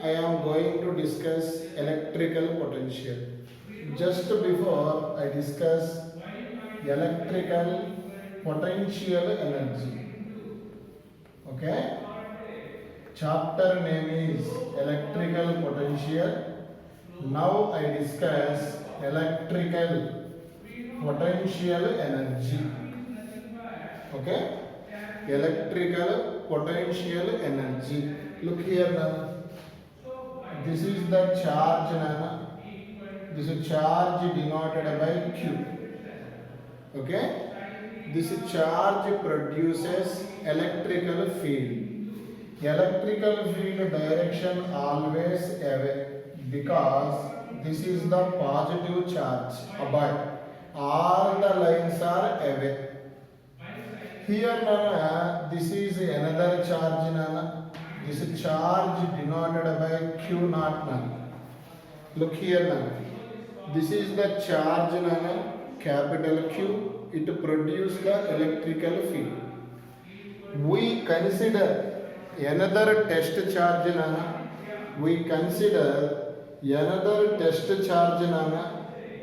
I am going to discuss electrical potential. Just before I discuss electrical potential energy, okay? Chapter name is electrical potential. Now I discuss electrical potential energy, okay? Electrical potential energy. Look here now. This is the charge Nana. This is charge denoted by Q. Okay? This charge produces electrical field. Electrical field direction always away because this is the positive charge above. All the lines are away. Here Nana, this is another charge Nana. This is charge denoted by Q naught Nana. Look here Nana. This is the charge Nana, capital Q. It produces the electrical field. We consider another test charge Nana. We consider another test charge Nana,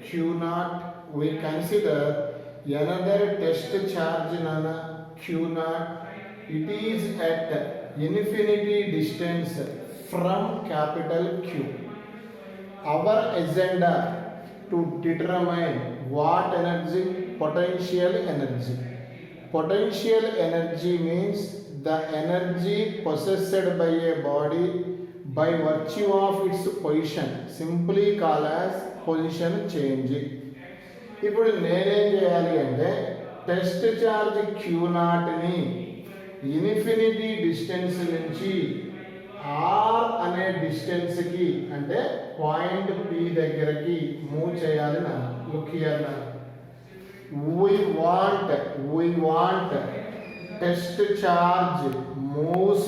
Q naught. We consider another test charge Nana, Q naught. It is at infinity distance from capital Q. Our agenda to determine what energy? Potential energy. Potential energy means the energy possessed by a body by virtue of its position, simply called as position change. ఇప్పుడు నేనేం చేయాలి అంటే test charge Q నాట్ని infinity distance నుంచి R అనే డిస్టెన్స్కి అంటే point P దగ్గరకి మూవ్ చేయాలి నా లుక్ హియర్ నా we want test charge moves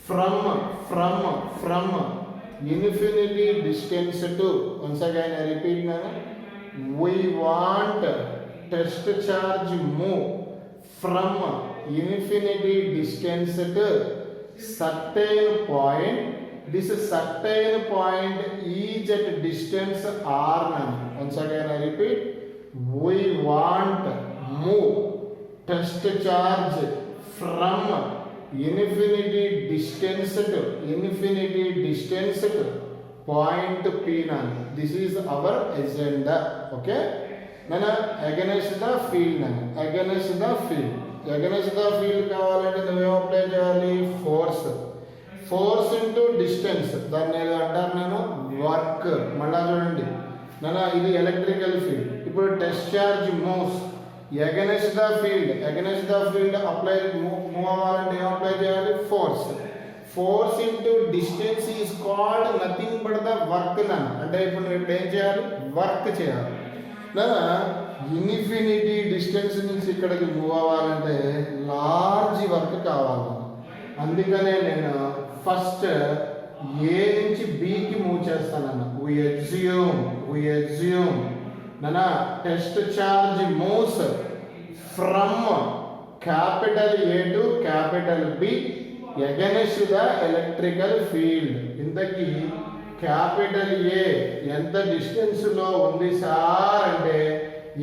from infinity distance to, once again I repeat now, we want test charge move from infinity distance to certain point. This certain point is at distance r now. Once again I repeat, we want move test charge from infinity distance to point P now. This is our agenda. Okay? Nana against the field nana. Against the field. Against the field కావాలంటే నువ్వు apply చేయాలి force. Force into distance దాన్ని ఏదో అంటారు నేను work. మళ్ళా చూడండి నానా ఇది ఎలక్ట్రికల్ ఫీల్డ్. ఇప్పుడు test charge moves against the field. Against the field apply move అవ్వాలంటే ఏం అప్లై చేయాలి? Force. Force into distance is called nothing but the work నాన్న. అంటే ఇప్పుడు నువ్వు ఇప్పుడు ఏం చేయాలి? వర్క్ చేయాలి నానా. ఇన్ఫినిటీ డిస్టెన్స్ నుంచి ఇక్కడికి మూవ్ అవ్వాలంటే లార్జ్ వర్క్ కావాలి. అందుకనే నేను ఫస్ట్ ఏ నుంచి బికి move చేస్తానన్న. we assume nana test charge moves from capital A to capital B against the electrical field. ఇంతకీ క్యాపిటల్ ఏ ఎంత డిస్టెన్స్ లో ఉంది సార్ అంటే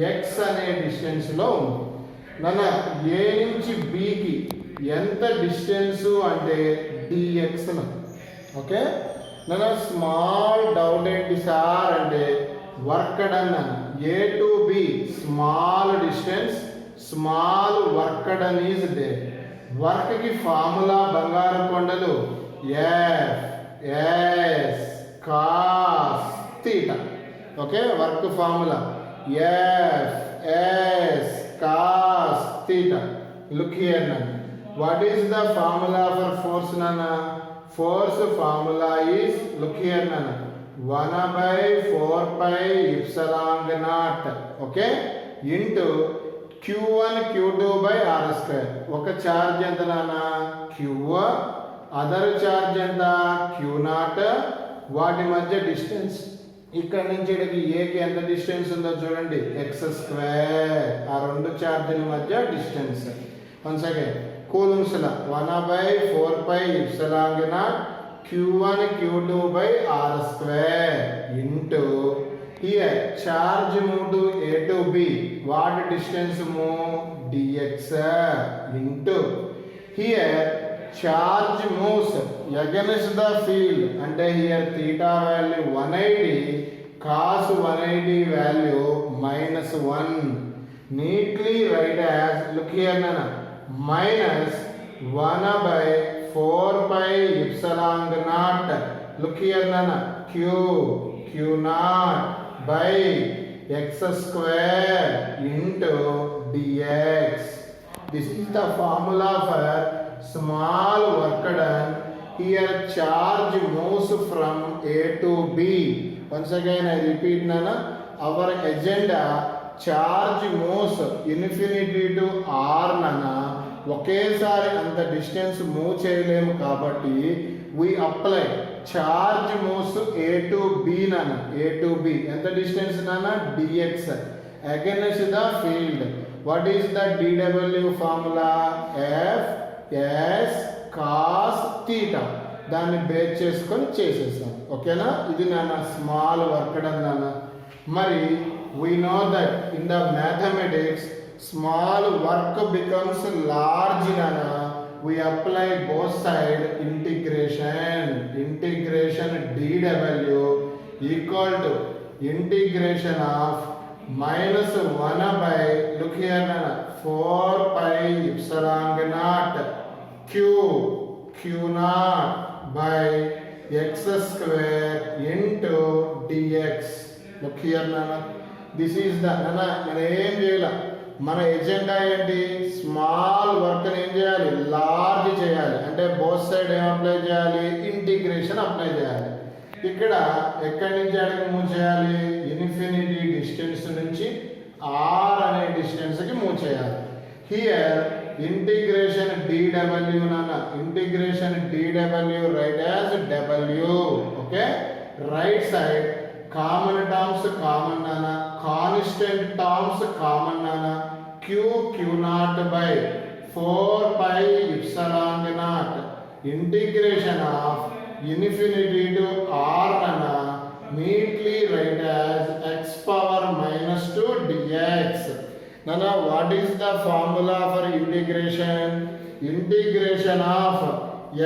ఎక్స్ అనే డిస్టెన్స్ లో ఉంది నాన్న. ఏ నుంచి బికి ఎంత డిస్టెన్స్ అంటే డిఎక్స్. ఓకే నాన్న, స్మాల్ డౌట్ ఏంటి సార్ అంటే work done. A to B small distance, small work done is they. Work కి ఫార్ములా బంగారు కొండలు F S cos theta. Okay, work formula F S cos theta. Look here నన్ను. What is the formula for force నాన్న? Force formula is, look here nana, 1/4 pi epsilon naught, okay, into q1 q2 by r square. ఒక charge ఎంత నానా? q. Other charge ఎంత? q naught. వాటి మధ్య distance ఇక్కడ నుంచి ఇక్కడికి ఏకి ఎంత డిస్టెన్స్ ఉందో చూడండి, ఎక్స్ స్క్వేర్. ఆ రెండు చార్జీల మధ్య distance. Once again coulombs law 1/4 pi epsilon naught q1 q2 by r square into here charge move to a to b, what distance move, dx into here charge moves against the field and here theta value 180, cos 180 value minus 1. Neatly write as, look here nana, minus 1 by 4 pi epsilon naught, look here nana, q naught by x square into dx. This is the formula for small work done. Here charge moves from A to B. Once again I repeat nana, our agenda charge moves infinity to r nana. ఒకేసారి అంత distance move చేయలేము కాబట్టి we apply charge moves A to B nana, A to B ఎంత distance nana, dx against the field. What is the dw formula? F s cos theta. దాన్ని base చేసుకొని చేసేసాం. ఓకేనా? ఇది నాన్న స్మాల్ వర్క్ డన్ నాన్న. మరి we know that in the mathematics small work becomes large nana. We apply both side integration dw equal to integration of minus 1 by, look here nana, 4 pi epsilon naught q naught by x square into dx. Look here nana, this is the nana మన ఏం చేయాలి, మన agenda ఏంటి, small work ఏం చేయాలి, large చేయాలి. అంటే both side ఏం అప్లై చేయాలి, ఇంటిగ్రేషన్ అప్లై చేయాలి. ఇక్కడ ఎక్కడి నుంచి అడిగి మూవ్ చేయాలి, ఇన్ఫినిటీ డిస్టెన్స్ నుంచి ఆర్ అనే డిస్టెన్స్ కి మూవ్ చేయాలి. హియర్ ఇంటిగ్రేషన్ dw నాన్న, integration dw right as w. Okay, right side common terms common నాన్న, కాన్స్టెంట్ టర్మ్స్ కామన్ నాన్న. q naught by 4 pi epsilon naught integration of infinity to r nana. Neatly write as x power minus 2 dx. Nana, what is the formula for integration? Integration of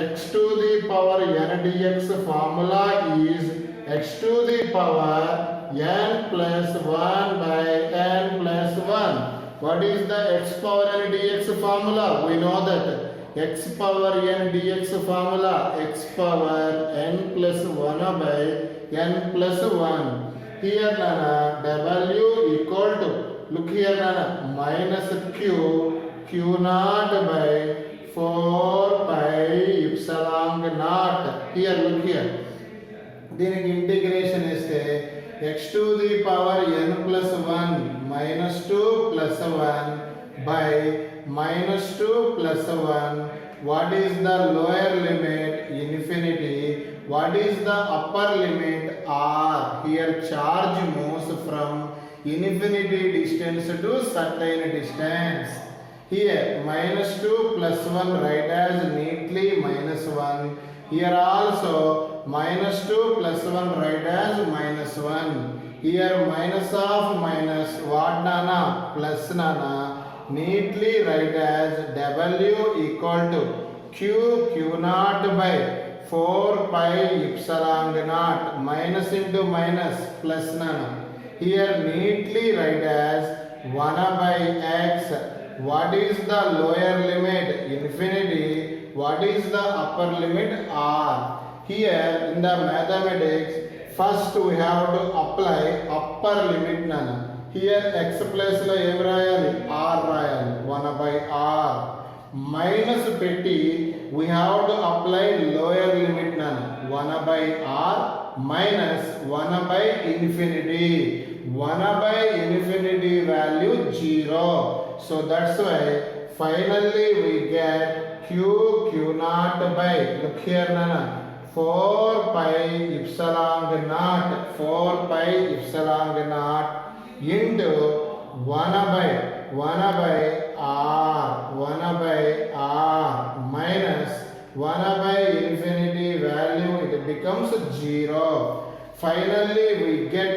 x to the power n dx formula is x to the power n plus 1 by n plus 1. What is the x power n dx formula? We know that x power n dx formula, x power n plus 1 by n plus 1. Here nana w equal to, look here nana, minus q naught by 4 pi epsilon naught. Here look here, దీనికి integration ఇస్తే x to the power n plus 1 minus 2 plus 1 by minus 2 plus 1. What is the lower limit? Infinity. What is the upper limit? R. Here charge moves from infinity distance to certain distance. Here minus 2 plus 1 write as neatly minus 1. Here also minus 2 plus 1 write as minus 1. Here minus of minus, what nana, plus nana. Neatly write as w equal to q naught by 4 pi epsilon naught, minus into minus plus nana. Here neatly write as 1 by x. What is the lower limit? Infinity. What is the upper limit? R. Here in the mathematics, first we have to apply upper limit nana. Here x place lo em rayali, r rayali, 1 by r. Minus petti we have to apply lower limit nana, 1 by r minus 1 by infinity. 1 by infinity value 0. So that's why finally we get q naught by, look here nana, 4 pi epsilon naught, 4 pi epsilon naught into 1 by r minus 1 by infinity value, it becomes 0. Finally we get,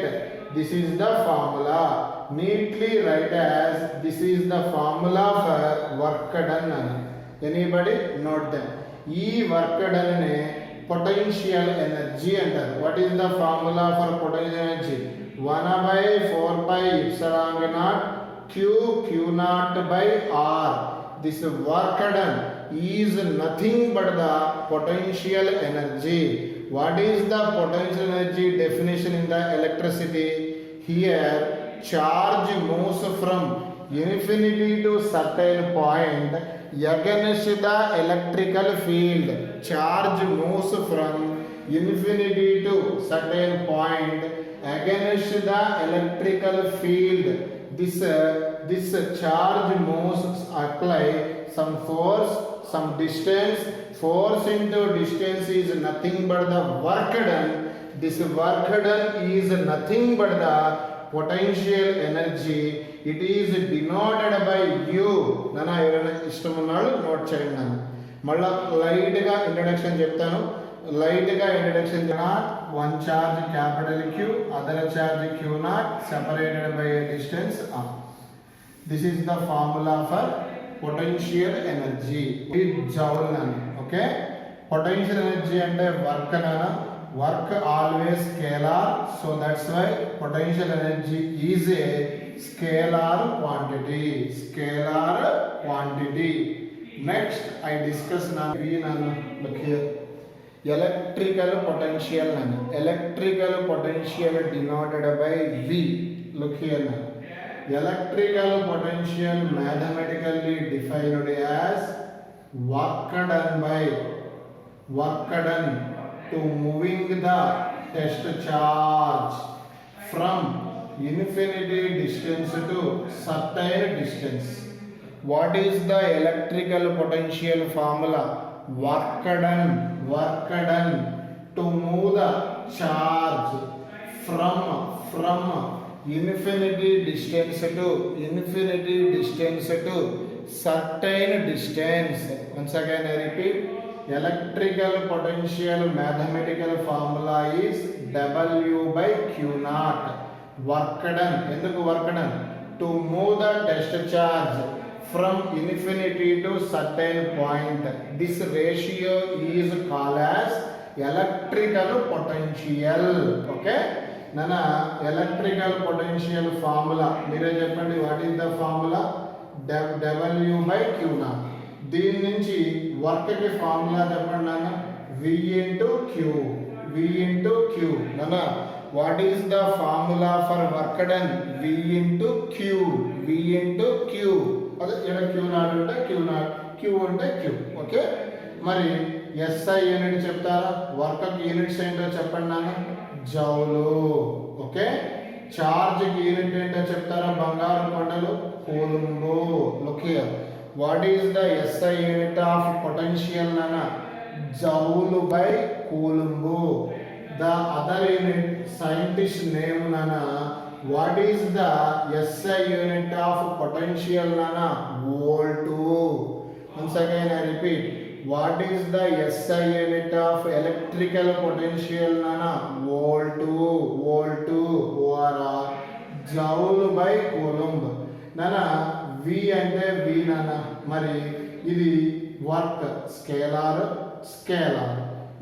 this is the formula. Neatly write as, this is the formula for work done. Anybody note them? E work done potential energy antaru. What is the formula for potential energy? 1 by 4 pi epsilon naught q naught by r. This work done is nothing but the potential energy. What is the potential energy definition in the electricity? Here charge moves from infinity to certain point against the electrical field. Charge moves from infinity to certain point against the electrical field. This charge moves apply some force, some distance. Force into distance is nothing but the work done. This work done is nothing but the potential energy. It is denoted by U. Nana ఎవరైనా ఇష్టం ఉన్నాడు note చేయండి. నన్ను మళ్ళా లైట్గా introduction చెప్తాను. లైట్గా introduction one charge capital Q, other charge Q naught separated by a distance r. This is the formula for potential energy. It joule nana. Okay, potential energy అంటే work nana. Work always scalar, so that's why potential energy is a scalar quantity. Scalar quantity. Next I discuss now V nana. Look here. Electrical potential nana. Electrical potential denoted by V. Look here now. Electrical potential mathematically defined as work done to moving the test charge from infinity distance to certain distance. What is the electrical potential formula? Work done to move the charge from infinity distance to certain distance. Once again I repeat, electrical potential mathematical formula is W by Q naught. Work done. Enduku work done? To move the test charge from infinity to certain point. This ratio is called as electrical potential. Okay? Nana electrical potential formula. Mere cheppandi, what is the formula? W by Q naught. దీని నుంచి work కి formula చెప్పండి నాన్న. V into Q నాన్న. What is the formula for work done? V into Q. అదే ఇక్కడ Q not అంటే Q not, Q అంటే Q. ఓకే, మరి SI యూనిట్ చెప్తారా? వర్క్ కి యూనిట్స్ ఏంటో చెప్పండి నాన్న. జౌలు. ఓకే, చార్జ్ కి యూనిట్ ఏంటో చెప్తారా? బంగారు కొండలు, కూలుంబు. Look here. What is the SI unit of potential nana? Joule by Coulomb. The other unit scientist name nana. What is the SI unit of potential nana? Volt. Once again I repeat. What is the SI unit of electrical potential nana? Volt. Or Joule by Coulomb. Nana V అంటే V నానా. మరి ఇది work scalar,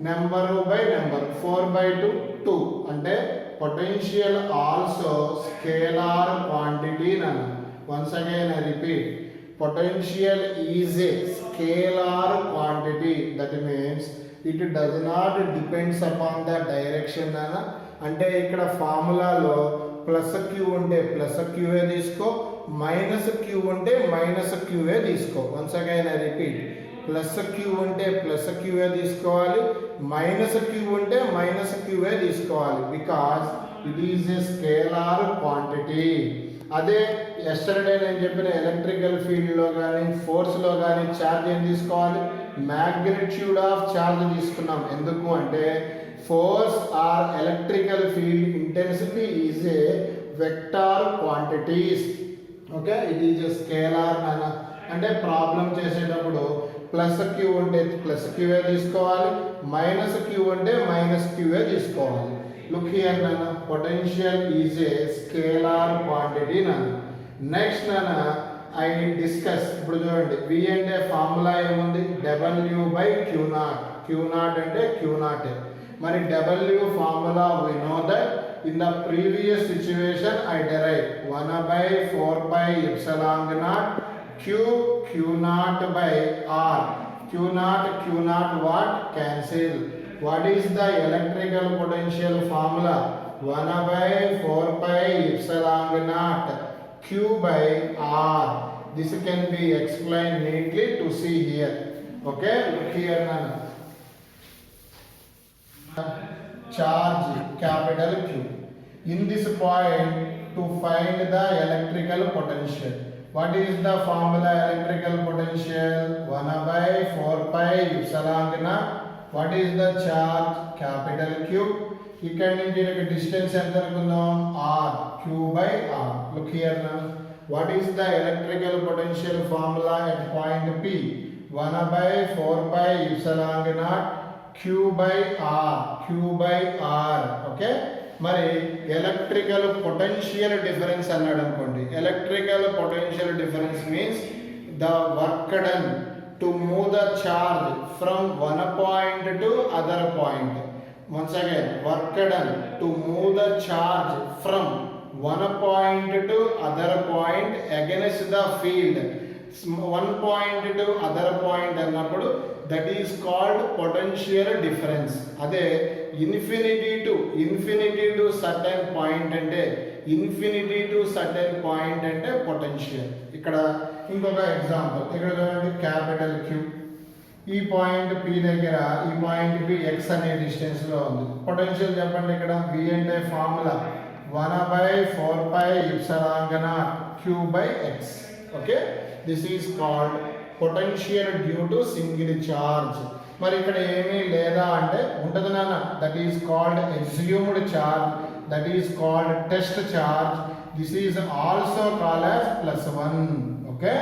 number by number. 4/2 2 అంటే potential also scalar quantity నానా. Once again I repeat, potential is a scalar quantity. That means it does not depends upon the direction నానా. అంటే ఇక్కడ ఫార్ములాలో ప్లస్ క్యూ ఉంటే ప్లస్ క్యూఏ తీసుకో, minus Q ఉంటే minus Q A తీసుకో. Once again I repeat, plus Q ఉంటే plus Q A తీసుకోవాలి, మైనస్ క్యూ ఉంటే మైనస్ క్యూఏ తీసుకోవాలి. Because it is a scalar quantity. అదే ఎస్టర్డే నేను చెప్పిన ఎలక్ట్రికల్ ఫీల్డ్లో కానీ ఫోర్స్లో కానీ ఛార్జ్ ఏం తీసుకోవాలి? మ్యాగ్నిట్యూడ్ ఆఫ్ ఛార్జ్ తీసుకున్నాం. ఎందుకు అంటే force or electrical field intensity is a vector quantities. Okay, it is a scalar నాన్న. అంటే ప్రాబ్లం చేసేటప్పుడు ప్లస్ క్యూ ఉంటే ప్లస్ క్యూఏ తీసుకోవాలి, మైనస్ క్యూ ఉంటే మైనస్ క్యూఏ తీసుకోవాలి. లుక్ హియర్ నాన్న, potential is a scalar quantity నాన్న. నెక్స్ట్ నాన్న ఐ డిస్కస్, ఇప్పుడు చూడండి V అంటే ఫార్ములా ఏముంది, W by Q naught. Q naught అంటే క్యూ నాట్. మరి W formula we know that in the previous situation I derived 1 by 4 pi epsilon naught cube q naught by r. Q naught what? Cancel. What is the electrical potential formula? 1 by 4 pi epsilon naught q by r. This can be explained neatly to see here. Okay, look here nana. Charge capital Q. In this point to find the electrical potential. What is the formula electrical potential? 1 by 4 pi epsilon naught. What is the charge? Capital Q. ఇక్కడ నుంచి ఇక్కడ distance ఎంత అనుకుందాం, r, q by r. Look here now. What is the electrical potential formula at point P? 1 by 4 pi epsilon naught q by r. q by r. Okay. మరి electrical potential difference అన్నాడు అనుకోండి. Electrical potential difference means the work done to move the charge from one point to other point. Once again, work done to move the charge from one point to other point against the field. One point to other point అన్నప్పుడు that is called potential difference. అదే infinity to certain point అంటే potential. ఇక్కడ ఇంకొక example, ఇక్కడ చూడండి capital Q. ఈ point P దగ్గర ఈ పాయింట్ P x అనే డిస్టెన్స్ లో ఉంది. పొటెన్షియల్ చెప్పండి. ఇక్కడ V అంటే formula 1 by 4 pi epsilon naught q by x. Okay, this is called potential due to single charge. మరి ఇక్కడ ఏమీ లేదా అంటే ఉంటుంది నాన్న, that is called assumed charge, that is called test charge. This is also called as +1. Okay,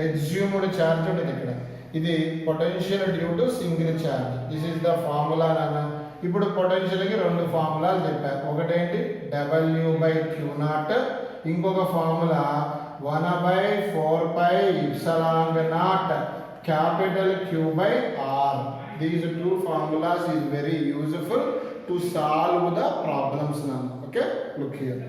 assumed charge ఉంటుంది ఇక్కడ. ఇది potential due to single charge. This is the formula నాన్న. ఇప్పుడు పొటెన్షియల్కి రెండు ఫార్ములాలు చెప్పారు. ఒకటేంటి W బై క్యూ నాట్, ఇంకొక formula 1 by 4 pi epsilon naught capital Q by R. These two formulas is very useful to solve the problems now. Okay, look here.